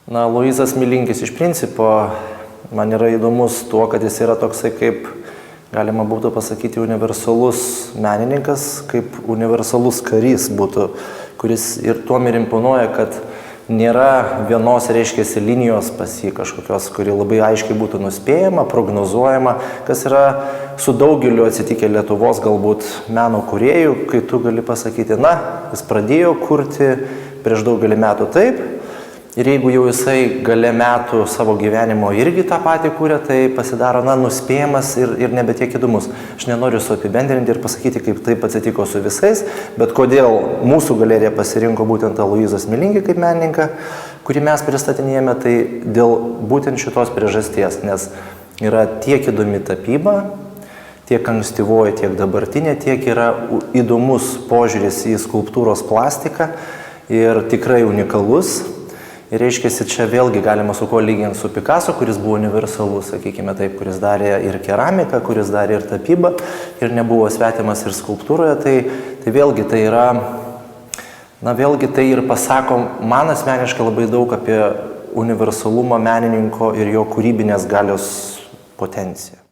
Na, Luizas Milinkis iš principo man yra įdomus tuo, kad jis yra toksai kaip, galima būtų pasakyti, universalus menininkas, kaip universalus karys būtų, kuris ir tuom ir imponuoja, kad nėra vienos, reiškiasi, linijos pas jį kažkokios, kuri labai aiškiai būtų nuspėjama, prognozuojama, kas yra su daugeliu atsitikę Lietuvos galbūt meno kūrėjų, kai tu gali pasakyti, na, jis pradėjo kurti prieš daugelį metų taip, ir jeigu jau jisai gale metų savo gyvenimo irgi tą patį kūrė, tai pasidaro, na, nuspėjamas ir nebe tiek įdomus. Aš nenoriu su apibendrinti ir pasakyti, kaip taip atsitiko su visais, bet kodėl mūsų galerija pasirinko būtent tą Luizas Milinkį kaip menininką, kurį mes pristatinėjame, tai dėl būtent šitos priežasties, nes yra tiek įdomi tapyba, tiek ankstyvoji, tiek dabartinė, tiek yra įdomus požiūris į skulptūros plastiką ir tikrai unikalus. Ir reiškiasi, čia vėlgi galima su kuo lyginti su Picasso, kuris buvo universalus, sakykime taip, kuris darė ir keramiką, kuris darė ir tapybą, ir nebuvo svetimas ir skulptūroje, tai vėlgi tai yra, na vėlgi tai ir pasako man asmeniškai labai daug apie universalumą menininko ir jo kūrybinės galios potenciją.